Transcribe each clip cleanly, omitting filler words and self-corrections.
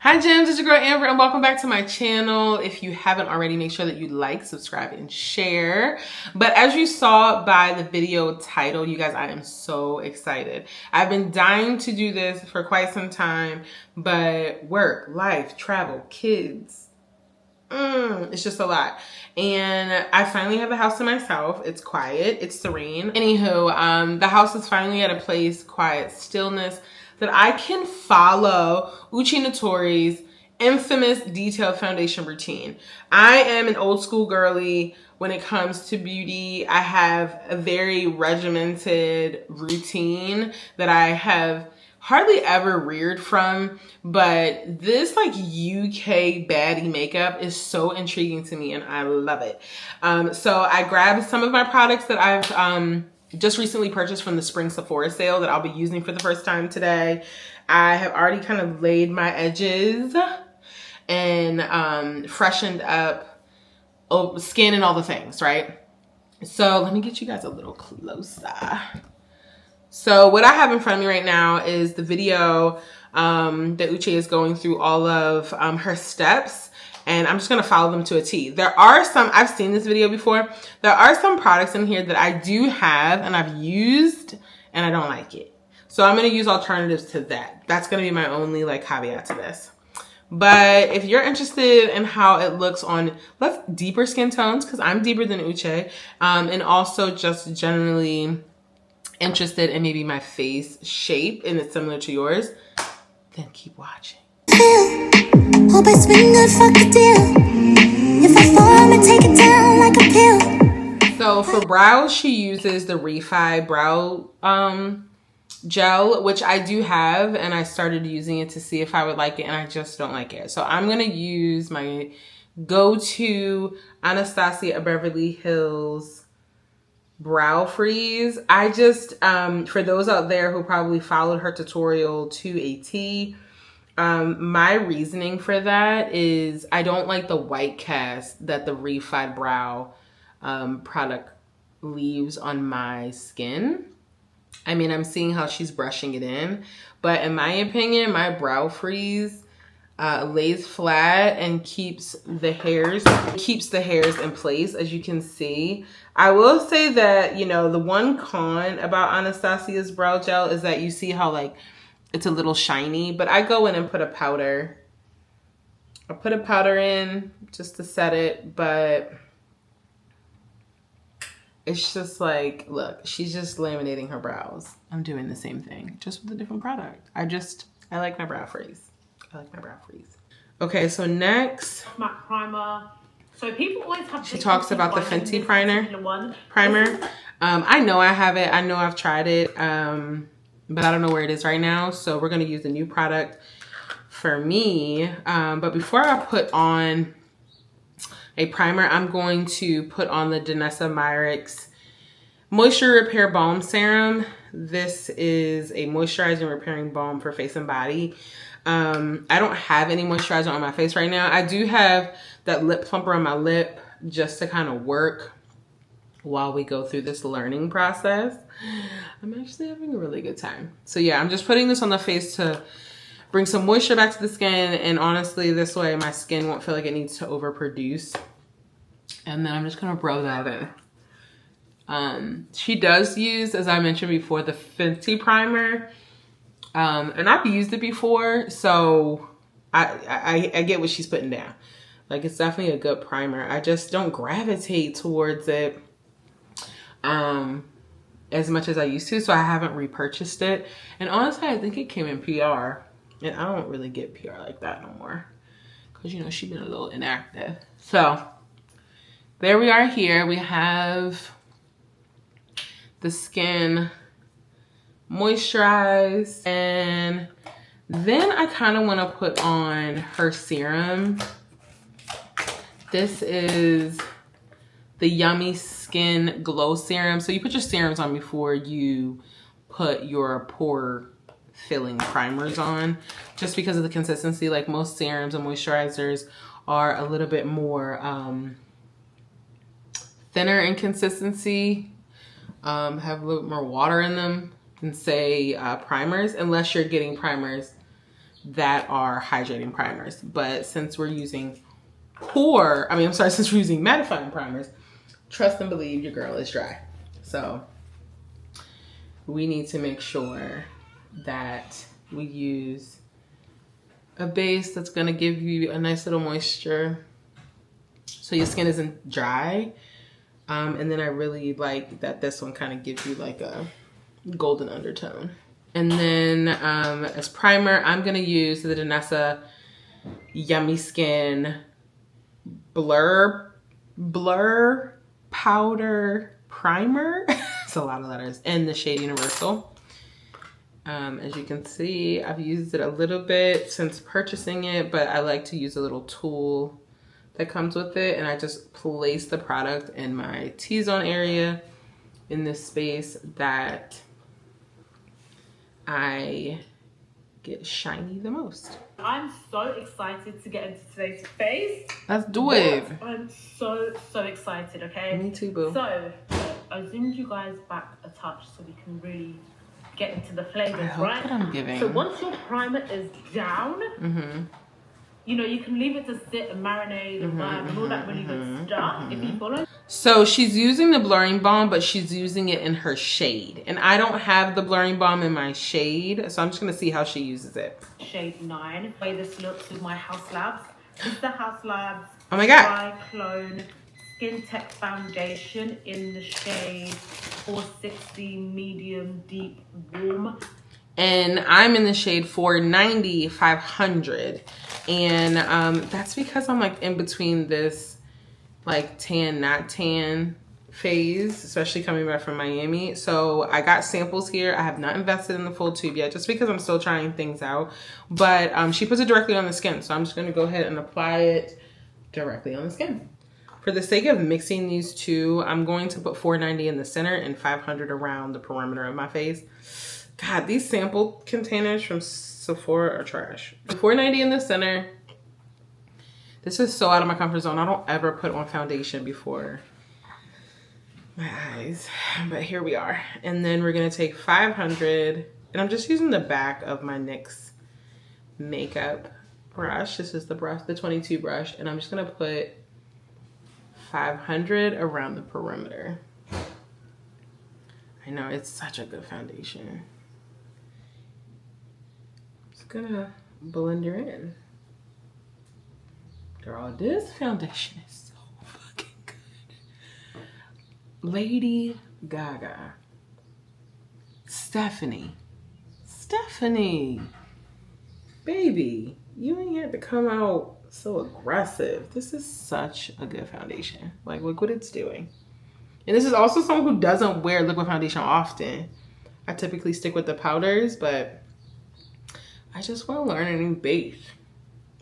Hi gems, it's your girl Ambra and welcome back to my channel. If you haven't already, make sure that you like, subscribe, and share. But as you saw by the video title, you guys, I am so excited. I've been dying to do this for quite some time, but work, life, travel, kids, it's just a lot. And I finally have the house to myself. It's quiet, it's serene. Anywho, the house is finally at a place, quiet stillness, that I can follow Uche'S infamous detailed foundation routine. I am an old school girly when it comes to beauty. I have a very regimented routine that I have hardly ever reared from, but this like UK baddie makeup is so intriguing to me and I love it. So I grabbed some of my products that I've just recently purchased from the spring Sephora sale that I'll be using for the first time today. I have already kind of laid my edges and freshened up skin and all the things, right? So let me get you guys a little closer. So what I have in front of me right now is the video that Uche is going through all of her steps. And I'm just going to follow them to a T. There are some, I've seen this video before. There are some products in here that I do have and I've used and I don't like it. So I'm going to use alternatives to that. That's going to be my only like caveat to this. But if you're interested in how it looks on deeper skin tones, because I'm deeper than Uche, and also just generally interested in maybe my face shape and it's similar to yours, then keep watching. Hope it's been good, fuck the deal. If I fall, I'ma take it down like a pill. So for brows, she uses the Refi brow gel, which I do have, and I started using it to see if I would like it, and I just don't like it. So I'm gonna use my go-to Anastasia Beverly Hills brow freeze. I just, for those out there who probably followed her tutorial to a T, my reasoning for that is I don't like the white cast that the Refi brow product leaves on my skin. I mean, I'm seeing how she's brushing it in, but in my opinion, my brow freeze lays flat and keeps the hairs in place, as you can see. I will say that, you know, the one con about Anastasia's brow gel is that you see how like it's a little shiny, but I go in and put a powder. I put a powder in just to set it, but it's just like, look, she's just laminating her brows. I'm doing the same thing, just with a different product. I like my brow freeze. I like my brow freeze. Okay, so next, matte primer. So people always have. She talks about the Fenty primer. I know I have it. I know I've tried it, but I don't know where it is right now. So we're gonna use a new product for me. But before I put on a primer, I'm going to put on the Danessa Myricks Moisture Repair Balm Serum. This is a moisturizing repairing balm for face and body. I don't have any moisturizer on my face right now. I do have that lip plumper on my lip just to kind of work while we go through this learning process. I'm actually having a really good time. So yeah, I'm just putting this on the face to bring some moisture back to the skin, and honestly, this way my skin won't feel like it needs to overproduce. And then I'm just gonna rub that in. She does use, as I mentioned before, the Fenty primer. And I've used it before, so I get what she's putting down. Like, it's definitely a good primer. I just don't gravitate towards it as much as I used to, so I haven't repurchased it. And honestly, I think it came in PR. And I don't really get PR like that no more, because, you know, she's been a little inactive. So there we are here. We have the skin moisturized, and then I kind of want to put on her serum. This is the Yummy Skin Glow Serum. So you put your serums on before you put your pore filling primers on, just because of the consistency. Like, most serums and moisturizers are a little bit more thinner in consistency, have a little more water in them than, say, primers, unless you're getting primers that are hydrating primers. But since we're using since we're using mattifying primers, trust and believe your girl is dry. So we need to make sure that we use a base that's gonna give you a nice little moisture so your skin isn't dry. And then I really like that this one kind of gives you like a golden undertone. And then as primer, I'm gonna use the Danessa Yummy Skin Blur Powder Primer. It's a lot of letters. And the shade Universal. As you can see, I've used it a little bit since purchasing it, but I like to use a little tool that comes with it, and I just place the product in my T-zone area in this space that I get shiny the most. I'm so excited to get into today's phase. Let's do it. I'm so excited, okay? Me too, boo. So, I zoomed you guys back a touch so we can really get into the flavors, I hope right? that I'm giving. So once your primer is down, you know, you can leave it to sit and marinate and vibe and all that really good stuff if you follow. So she's using the blurring balm, but she's using it in her shade. And I don't have the blurring balm in my shade, so I'm just gonna see how she uses it. Shade 9. The way this looks with my Haus Labs. This is the Haus Labs Oh my God. Cyclone Skin Tech Foundation in the shade 460 medium deep warm. And I'm in the shade 490 500. And that's because I'm like in between this like tan, not tan phase, especially coming back from Miami. So I got samples here. I have not invested in the full tube yet just because I'm still trying things out. But she puts it directly on the skin. So I'm just going to go ahead and apply it directly on the skin. For the sake of mixing these two, I'm going to put 490 in the center and 500 around the perimeter of my face. God, these sample containers from Sephora are trash. 490 in the center. This is so out of my comfort zone. I don't ever put on foundation before my eyes, but here we are. And then we're gonna take 500, and I'm just using the back of my NYX makeup brush. This is the brush, the 22 brush, and I'm just gonna put 500 around the perimeter. I know, it's such a good foundation. Just gonna blend her in. Girl, this foundation is so fucking good. Lady Gaga. Stephanie. Baby, you ain't had to come out so aggressive. This is such a good foundation. Like, look what it's doing. And this is also someone who doesn't wear liquid foundation often. I typically stick with the powders, but I just want to learn a new base.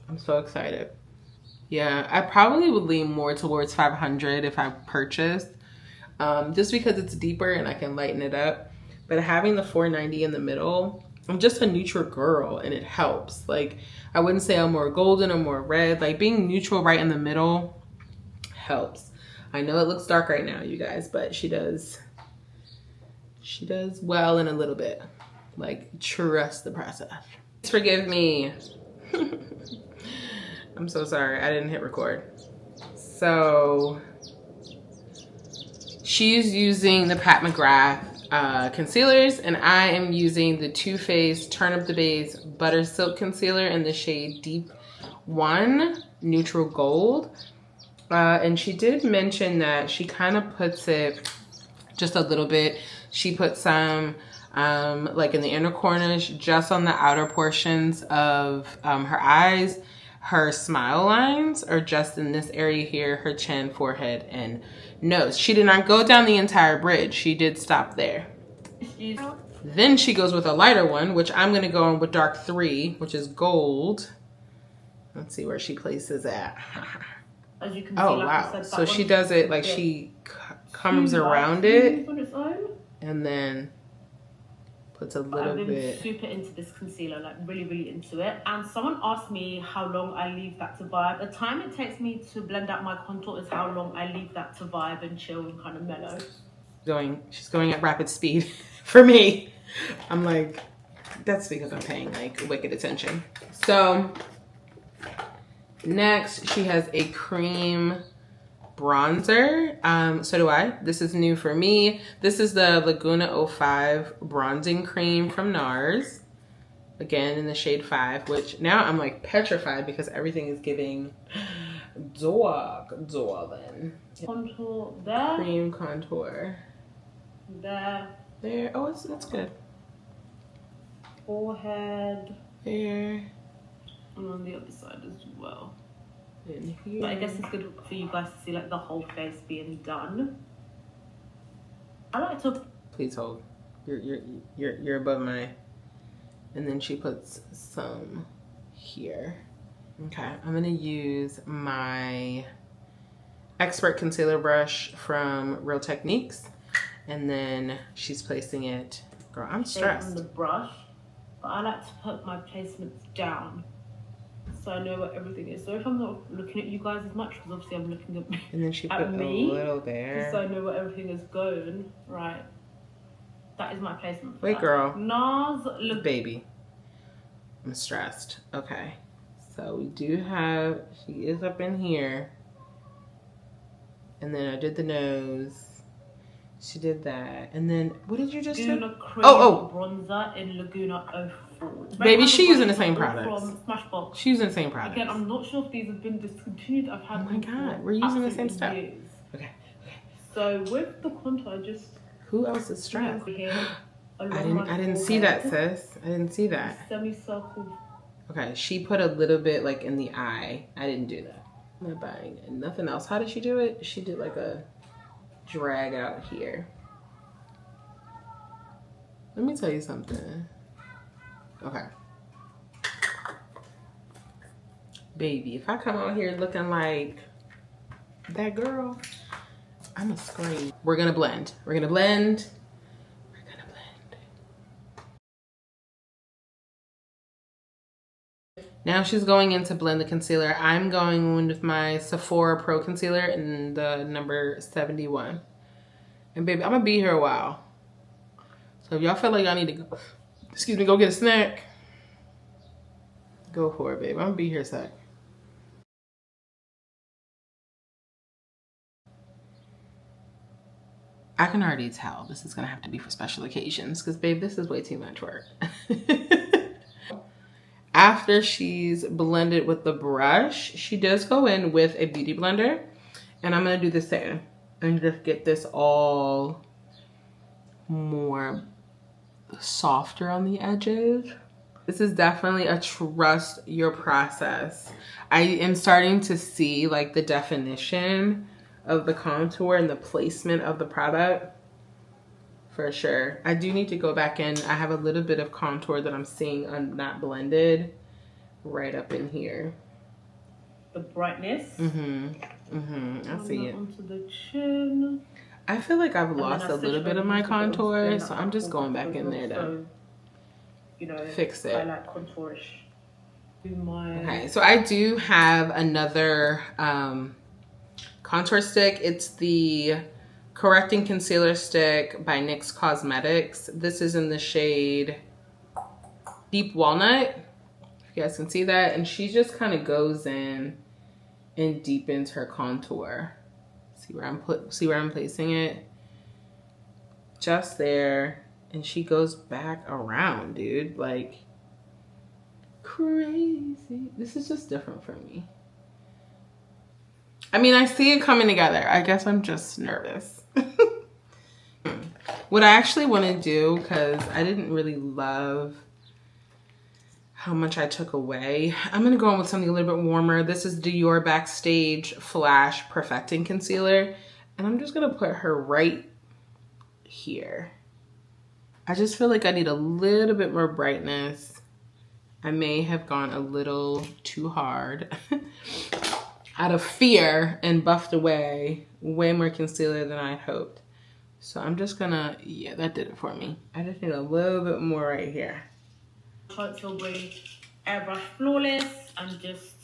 I'm so excited. Yeah, I probably would lean more towards 500 if I purchased, just because it's deeper and I can lighten it up. But having the 490 in the middle, I'm just a neutral girl and it helps. Like, I wouldn't say I'm more golden or more red. Like, being neutral right in the middle helps. I know it looks dark right now, you guys, but she does well in a little bit. Like, trust the process. Forgive me. I'm so sorry, I didn't hit record. So she's using the Pat McGrath concealers, and I am using the Too Faced Turn Up the Base Butter Silk Concealer in the shade Deep 1 Neutral Gold. And she did mention that she kind of puts it just a little bit. She put some like in the inner corners, just on the outer portions of her eyes. Her smile lines are just in this area here, her chin, forehead, and nose. She did not go down the entire bridge. She did stop there. Then she goes with a lighter one, which I'm going to go in with dark 3, which is gold. Let's see where she places that. As you can see, Oh, like wow. I said, So she does it like she comes around it and then puts a little I've been bit. super into this concealer, like really into it. And someone asked me how long I leave that to vibe. The time it takes me to blend out my contour is how long I leave that to vibe and chill and kind of mellow. She's going at rapid speed for me. I'm like That's because I'm paying like wicked attention. So next she has a cream bronzer. So do I. This is new for me. This is the Laguna 05 bronzing cream from Nars. Again, in the shade 5, which now I'm like petrified because everything is giving darling. Contour there. Cream contour. There. There. Oh, it's good. Forehead. There. And on the other side as well. In here. But I guess it's good for you guys to see like the whole face being done. I like to. Please hold. You're above my. And then she puts some here. Okay, I'm gonna use my Expert Concealer Brush from Real Techniques. And then she's placing it. Girl, I'm stressed. On the brush, but I like to put my placements down so I know what everything is. So if I'm not looking at you guys as much, because obviously I'm looking at me. And then she put a little there. So I know what everything is going. Right. That is my placement. Wait, girl. Nars, look. Baby. I'm stressed. Okay. So we do have, she is up in here. And then I did the nose. She did that. And then, what did you just do? Bronzer in Laguna 04. Baby, she's using the same products. From Smashbox. She's using the same products. Again, I'm not sure if these have been discontinued. I've had oh my God, we're using the same stuff. Okay. So with the contour, just... Who else is stressed? Here, I didn't see that, sis. I didn't see that. Semicircle. Okay, she put a little bit like in the eye. I didn't do that. I'm not buying nothing else. How did she do it? She did like a drag out here. Let me tell you something. Okay. Baby, if I come out here looking like that girl, I'm a scream. We're gonna blend. We're gonna blend. Now she's going in to blend the concealer. I'm going in with my Sephora Pro Concealer in the number 71. And baby, I'm gonna be here a while. So if y'all feel like y'all need to go, excuse me, go get a snack, go for it, baby. I'm gonna be here a sec. I can already tell this is gonna have to be for special occasions because babe, this is way too much work. After she's blended with the brush, she does go in with a beauty blender. And I'm gonna do the same and just get this all more softer on the edges. This is definitely a trust your process. I am starting to see like the definition of the contour and the placement of the product. For sure. I do need to go back in. I have a little bit of contour that I'm seeing not blended right up in here. The brightness. I see it. Onto the chin. I feel like I've lost a little bit of my contour, so I'm just going back in there to, you know, fix it. I like contourish. Okay, so I do have another contour stick. It's the Correcting Concealer Stick by NYX Cosmetics. This is in the shade Deep Walnut, if you guys can see that. And she just kind of goes in and deepens her contour. See where I'm placing it? Just there. And she goes back around, dude. Like, crazy. This is just different for me. I mean, I see it coming together. I guess I'm just nervous. What I actually want to do, because I didn't really love how much I took away, I'm going to go in with something a little bit warmer. This is Dior Backstage Flash Perfecting Concealer. And I'm just going to put her right here. I just feel like I need a little bit more brightness. I may have gone a little too hard. Out of fear and buffed away way more concealer than I'd hoped. So I'm just gonna, yeah, that did it for me. I just need a little bit more right here. Tilbury Airbrush Flawless and just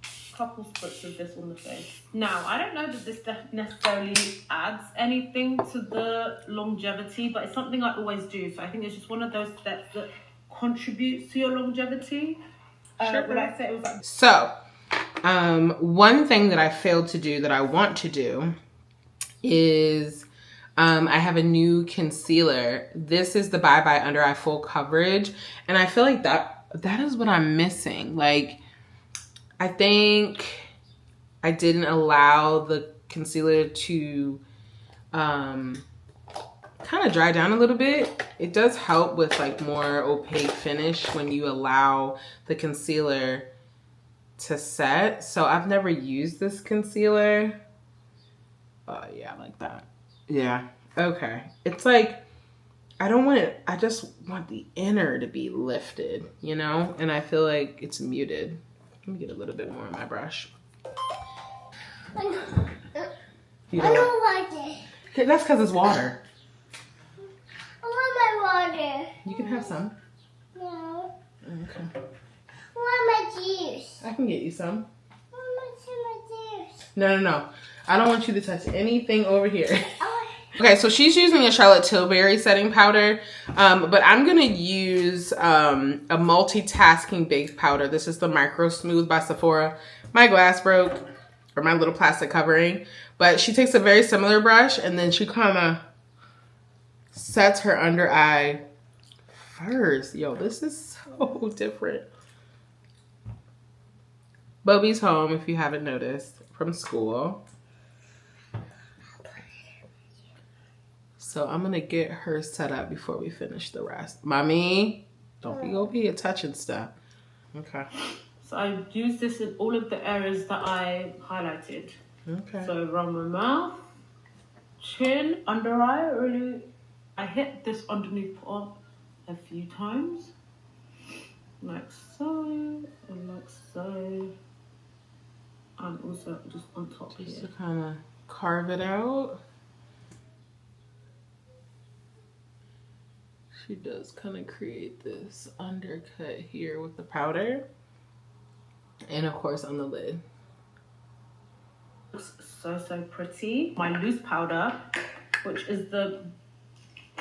a couple spritz of this on the face. Now, I don't know that this necessarily adds anything to the longevity, but it's something I always do. So I think it's just one of those steps that contributes to your longevity. Would I say it was like... So, one thing that I failed to do that I want to do is I have a new concealer. This is the Bye Bye Under Eye Full Coverage. And I feel like that is what I'm missing. Like, I think I didn't allow the concealer to kind of dry down a little bit. It does help with like more opaque finish when you allow the concealer to set. So I've never used this concealer. Yeah, like that. Yeah, okay. It's like, I don't want it, I just want the inner to be lifted, you know? And I feel like it's muted. Let me get a little bit more on my brush. You I don't like it. Okay, that's because it's water. I want my water. You can have some. No. Okay. I want my juice. I can get you some. I want my juice. No. I don't want you to touch anything over here. Okay, so she's using a Charlotte Tilbury setting powder, but I'm gonna use a multitasking base powder. This is the Micro Smooth by Sephora. My glass broke, or my little plastic covering, but she takes a very similar brush and then she kind of sets her under eye first. Yo, this is so different. Bobby's home, if you haven't noticed, from school. So I'm gonna get her set up before we finish the rest. Mommy, don't be over here touching stuff. Okay. So I use this in all of the areas that I highlighted. Okay. So around my mouth, chin, under eye, really. I hit this underneath part a few times. Like so, and like so. And also just on top Just here. to kind of carve it out. She does kind of create this undercut here with the powder. And of course on the lid. Looks so pretty. My loose powder, which is the,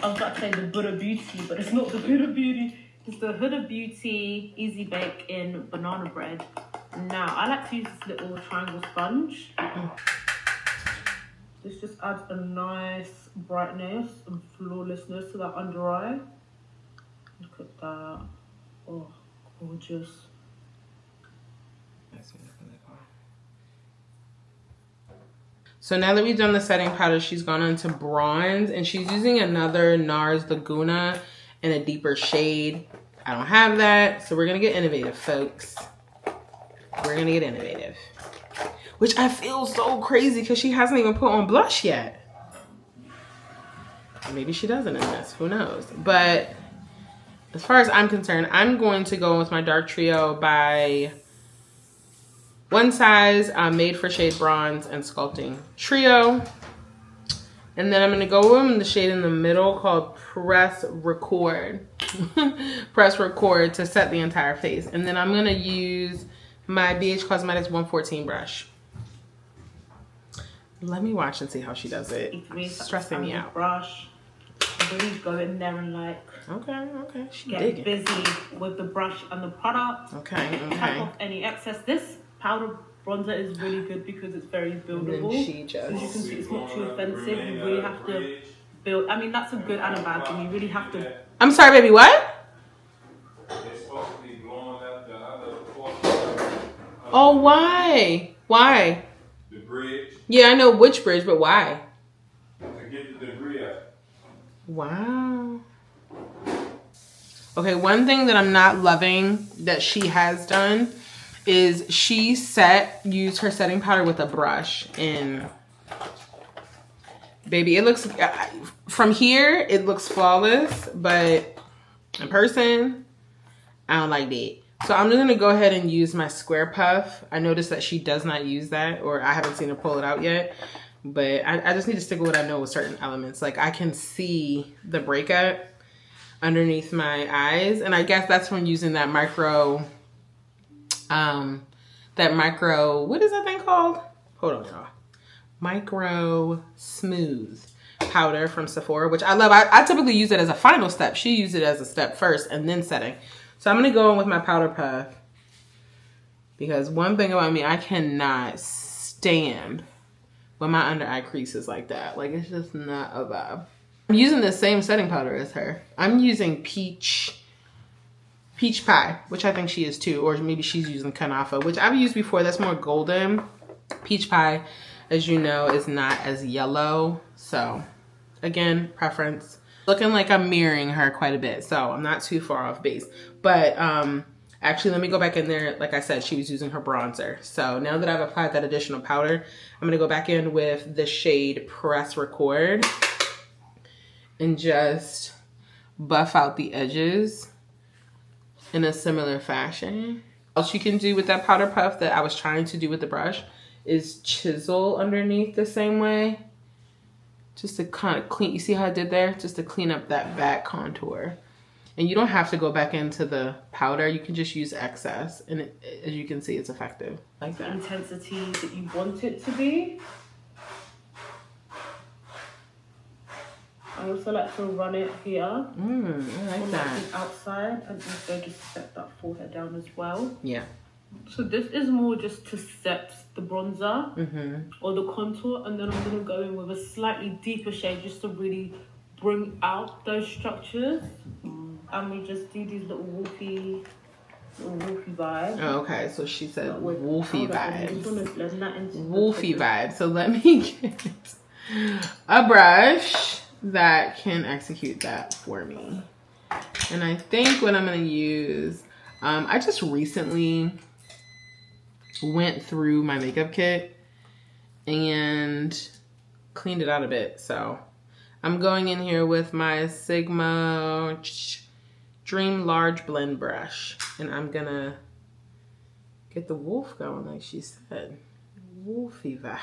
I was about to say the Buddha Beauty, but it's not the Buddha Beauty. It's the Huda Beauty Easy Bake in Banana Bread. Now, I like to use this little triangle sponge. This just adds a nice brightness and flawlessness to that under eye. Look at that. Oh, gorgeous. So now that we've done the setting powder, she's gone into bronze and she's using another Nars Laguna in a deeper shade. I don't have that, so we're gonna get innovative, folks. We're gonna get innovative. Which I feel so crazy because she hasn't even put on blush yet. Maybe she doesn't in this, who knows? But as far as I'm concerned, I'm going to go with my Dark Trio by One Size, Made for Shade Bronze and Sculpting Trio. And then I'm gonna go in the shade in the middle called Press Record. Press Record to set the entire face. And then I'm gonna use my BH Cosmetics 114 brush. Let me watch and see how she does it. It's stressing me out. Brush. Really go in there and like. Okay. She get digging. busy with the brush and the product. Okay. Tap off any excess. This powder bronzer is really good because it's very buildable. And she just. As you can see, it's not too offensive. You really have to build. I mean, that's a good and a bad thing. You really have to. I'm sorry, baby. What? Oh, why? Why? The bridge. Yeah, I know which bridge, but why? To get the debris out. Wow. Okay, one thing that I'm not loving that she has done is she used her setting powder with a brush. And baby, it looks, from here, it looks flawless, but in person, I don't like that. So I'm just gonna go ahead and use my Square Puff. I noticed that she does not use that, or I haven't seen her pull it out yet. But I just need to stick with what I know with certain elements. Like I can see the breakup underneath my eyes. And I guess that's from using that micro, what is that thing called? Hold on, y'all. Micro Smooth powder from Sephora, which I love. I typically use it as a final step. She used it as a step first and then setting. So I'm going to go in with my powder puff. Because one thing about me, I cannot stand when my under eye creases like that. Like, it's just not a vibe. I'm using the same setting powder as her. I'm using peach pie, which I think she is too. Or maybe she's using Kanafa, which I've used before. That's more golden. Peach pie, as you know, is not as yellow. So, again, preference. Looking like I'm mirroring her quite a bit. So, I'm not too far off base. But, actually, let me go back in there. Like I said, she was using her bronzer. So now that I've applied that additional powder, I'm going to go back in with the shade Press Record and just buff out the edges in a similar fashion. What else you can do with that powder puff that I was trying to do with the brush is chisel underneath the same way. Just to kind of clean, you see how I did there? Just to clean up that back contour. And you don't have to go back into the powder. You can just use excess. And it, as you can see, it's effective. Like that. Intensity that you want it to be. I also like to run it here. I like that. The outside, and also just set that forehead down as well. Yeah. So this is more just to set the bronzer or the contour. And then I'm going to go in with a slightly deeper shade just to really bring out those structures. And we just do these little wolfy vibes. Oh, okay, so she said wolfy vibes. Wolfy vibes. So let me get a brush that can execute that for me. And I think what I'm going to use, I just recently went through my makeup kit and cleaned it out a bit. So I'm going in here with my Sigma Dream Large Blend Brush. And I'm going to get the wolf going like she said. Wolfy vibes.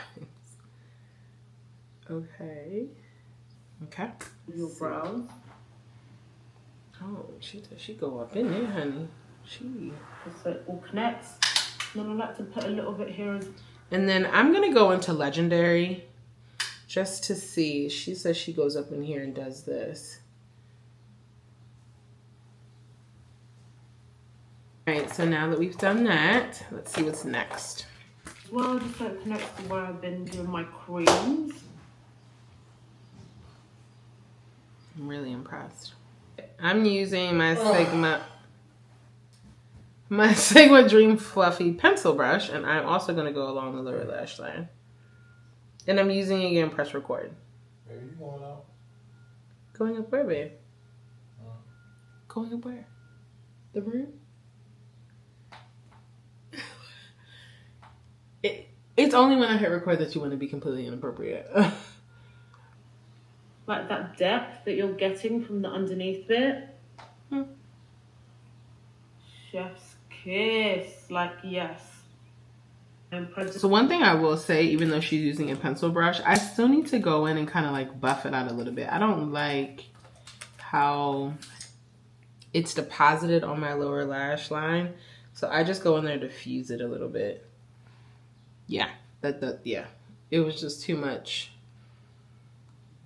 Okay. Okay. Your brows. Oh, she go up in there, honey. So it all connects. And then I like to put a little bit here. And then I'm going to go into Legendary just to see. She says she goes up in here and does this. All right, so now that we've done that, let's see what's next. Well, just so it connects to where I've been doing my creams. I'm really impressed. I'm using my Sigma Dream Fluffy pencil brush, and I'm also going to go along the lower lash line. And I'm using again Press Record. Baby, you going out? Going up where, babe? Going up where? The room? It's only when I hit record that you want to be completely inappropriate. Like that depth that you're getting from the underneath bit. Chef's kiss. Like, yes. So one thing I will say, even though she's using a pencil brush, I still need to go in and kind of like buff it out a little bit. I don't like how it's deposited on my lower lash line. So I just go in there to fuse it a little bit. Yeah, yeah. It was just too much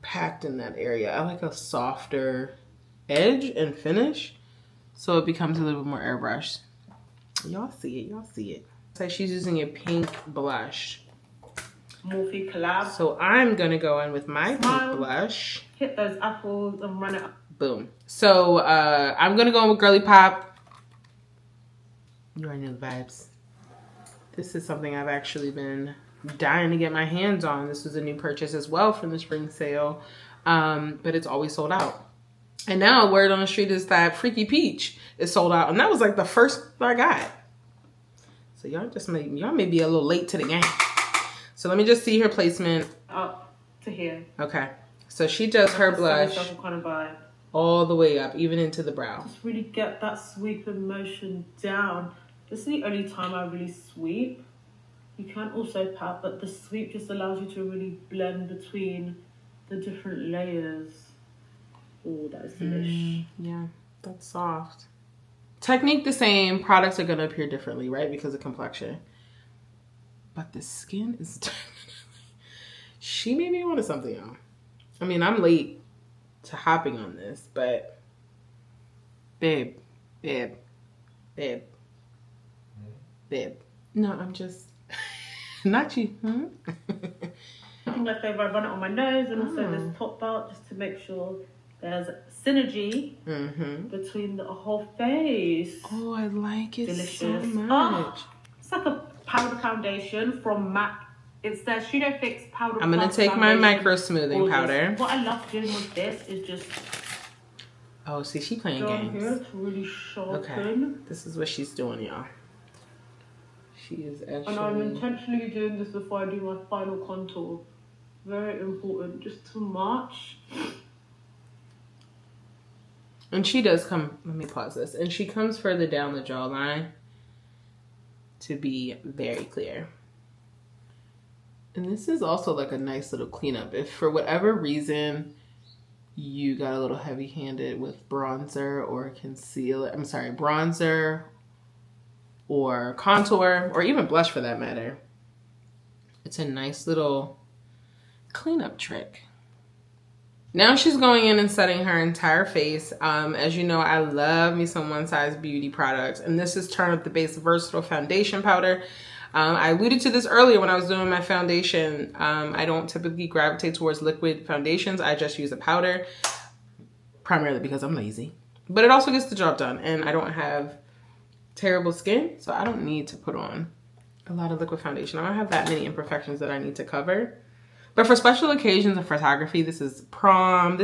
packed in that area. I like a softer edge and finish, so it becomes a little bit more airbrushed. Y'all see it, y'all see it. It's like she's using a pink blush. Morphe collab. So I'm gonna go in with my pink blush. Hit those apples and run it up. Boom. So I'm gonna go in with Girly Pop. You already know the vibes. This is something I've actually been dying to get my hands on. This was a new purchase as well from the spring sale, but it's always sold out. And now word on the street is that Freaky Peach is sold out, and that was like the first I got. So y'all may be a little late to the game. So let me just see her placement. Up to here. Okay. So she does her blush Kind of vibe. all the way up, even into the brow. Just really get that sweeping motion down. This is the only time I really sweep. You can also pat, but the sweep just allows you to really blend between the different layers. Oh, that is delish. Yeah, that's soft. Technique the same. Products are going to appear differently, right? Because of complexion. But the skin is definitely... She made me want something, y'all. I mean, I'm late to hopping on this, but babe. No, I'm just not you. My favourite, I run it on my nose and also this top part just to make sure there's synergy between the whole face. Oh, I like it. Delicious. So much. It's like a powder foundation from MAC. It's their Pseudo Fix powder. I'm gonna take my micro smoothing powder. What I love doing with this is just. Oh, see, she playing down games. Here to really sharpen. Okay, this is what she's doing, y'all. She is actually. And I'm intentionally doing this before I do my final contour. Very important, just to match. And she does come. Let me pause this. And she comes further down the jawline to be very clear. And this is also like a nice little cleanup. If for whatever reason you got a little heavy-handed with bronzer or concealer, bronzer or contour or even blush for that matter, it's a nice little cleanup trick. Now she's going in and setting her entire face. As you know, I love me some One Size Beauty products, and this is Turn Up the Base Versatile Foundation Powder. I alluded to this earlier when I was doing my foundation. I don't typically gravitate towards liquid foundations. I just use a powder, primarily because I'm lazy. But it also gets the job done, and I don't have terrible skin, so I don't need to put on a lot of liquid foundation. I don't have that many imperfections that I need to cover. But for special occasions of photography, this is prom.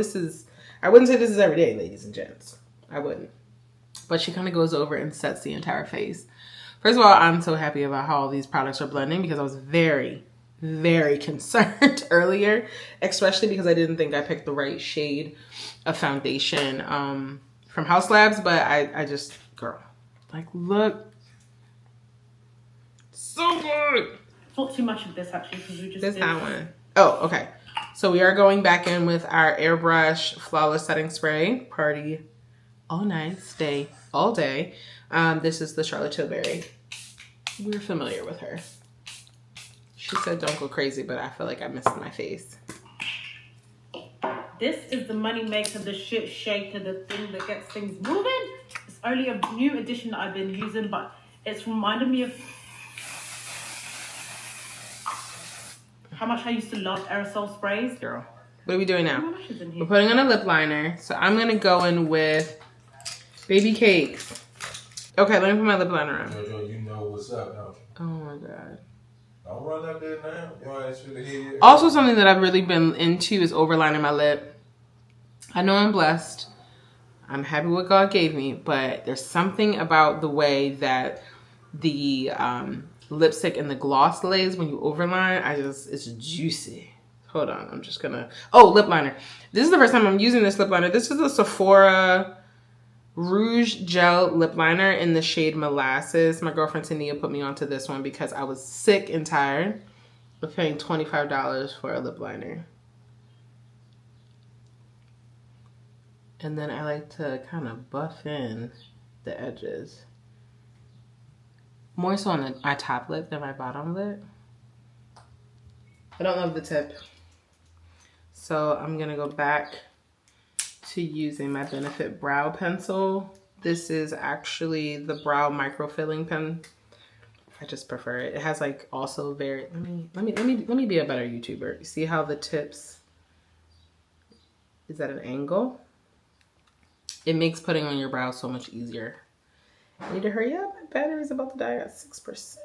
I wouldn't say this is every day, ladies and gents. I wouldn't. But she kind of goes over and sets the entire face. First of all, I'm so happy about how all these products are blending because I was very, very concerned earlier, especially because I didn't think I picked the right shade of foundation from Haus Labs. But I just, girl, like, look. So good. Not too much of this, actually, because we just did that one. Oh, okay. So we are going back in with our Airbrush Flawless Setting Spray. Party all night, stay all day. This is the Charlotte Tilbury. We're familiar with her. She said don't go crazy, but I feel like I missed my face. This is the money maker, the shit shaker, the thing that gets things moving. It's only a new addition that I've been using, but it's reminded me of how much I used to love aerosol sprays. Girl, what are we doing now? We're putting on a lip liner. So I'm going to go in with Baby Cakes. Okay, let me put my lip liner on. Jojo, you know what's up, don't you? Oh my God. Don't run up there now. Your ass should have hit it. Also, something that I've really been into is overlining my lip. I know I'm blessed. I'm happy with what God gave me, but there's something about the way that the lipstick and the gloss lays when you overline. It's juicy. Hold on, I'm just gonna, lip liner. This is the first time I'm using this lip liner. This is a Sephora Rouge Gel Lip Liner in the shade Molasses. My girlfriend Tania put me onto this one because I was sick and tired of paying $25 for a lip liner. And then I like to kind of buff in the edges. More so on my top lip than my bottom lip. I don't love the tip. So I'm going to go back to using my Benefit Brow Pencil. This is actually the Brow Micro Filling Pen. I just prefer it. It has like also very, let me be a better YouTuber. You see how the tips is at an angle? It makes putting on your brow so much easier. I need to hurry up. My battery's about to die at 6%.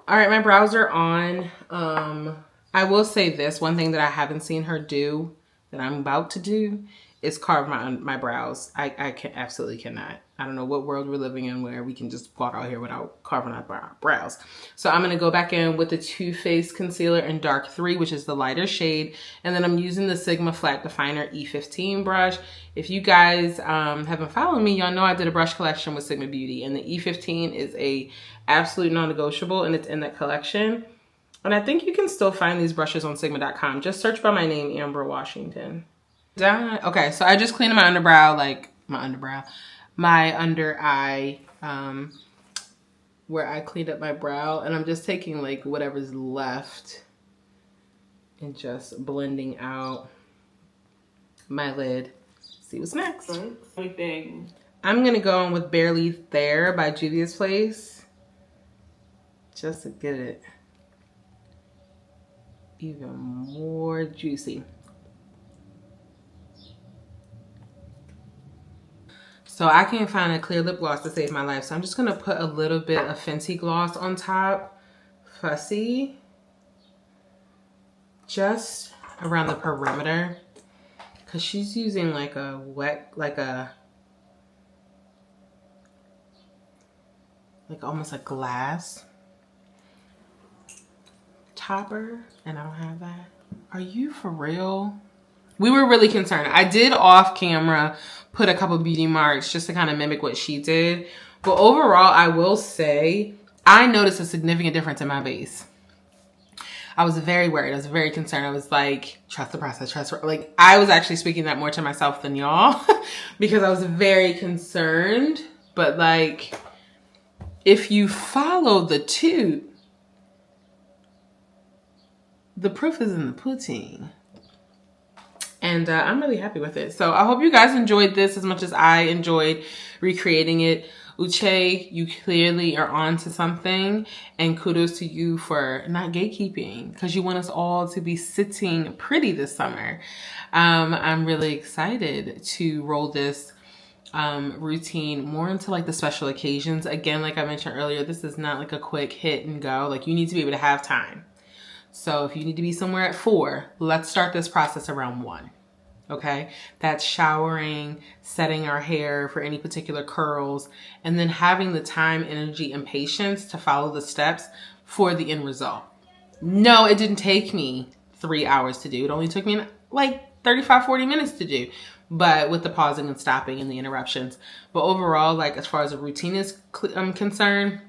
All right, my brows are on. I will say this, one thing that I haven't seen her do that I'm about to do is carve my brows. I absolutely cannot. I don't know what world we're living in where we can just walk out here without carving our brows. So I'm going to go back in with the Too Faced Concealer in Dark 3, which is the lighter shade. And then I'm using the Sigma Flat Definer E15 brush. If you guys haven't followed me, y'all know I did a brush collection with Sigma Beauty. And the E15 is a absolute non-negotiable, and it's in that collection. And I think you can still find these brushes on Sigma.com. Just search by my name, Ambra Washington. Okay, so I just cleaned my underbrow, my under eye, where I cleaned up my brow, and I'm just taking like whatever's left and just blending out my lid. See what's next. Everything. I'm gonna go on with Barely There by Juvia's Place, just to get it even more juicy. So I can't find a clear lip gloss to save my life, so I'm just gonna put a little bit of Fenty gloss on top, Fussy, just around the perimeter, because she's using like a wet, like almost a glass topper, and I don't have that. Are you for real? We were really concerned. I did off camera put a couple beauty marks just to kind of mimic what she did. But overall, I will say, I noticed a significant difference in my base. I was very worried. I was very concerned. I was like, trust the process, like, I was actually speaking that more to myself than y'all because I was very concerned. But like, if you follow the tube, the proof is in the pudding. And I'm really happy with it. So I hope you guys enjoyed this as much as I enjoyed recreating it. Uche, you clearly are on to something. And kudos to you for not gatekeeping, because you want us all to be sitting pretty this summer. I'm really excited to roll this routine more into like the special occasions. Again, like I mentioned earlier, this is not like a quick hit and go. Like, you need to be able to have time. So if you need to be somewhere at 4, let's start this process around 1. Okay, that's showering, setting our hair for any particular curls, and then having the time, energy, and patience to follow the steps for the end result. No, it didn't take me 3 hours to do. It only took me like 35-40 minutes to do, but with the pausing and stopping and the interruptions. But overall, like, as far as a routine is concerned,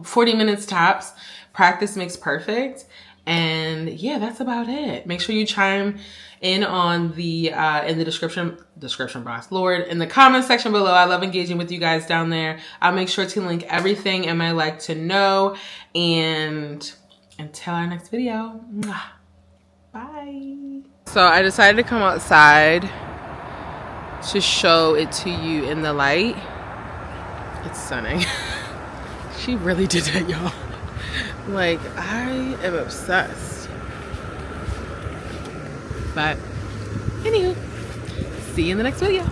40 minutes tops. Practice makes perfect. And yeah, that's about it. Make sure you chime in on the in the description box, Lord, in the comment section below. I love engaging with you guys down there. I'll make sure to link everything in my like to know. And until our next video, bye. So I decided to come outside to show it to you in the light. It's stunning. She really did that, y'all. Like, I am obsessed. But anywho, see you in the next video.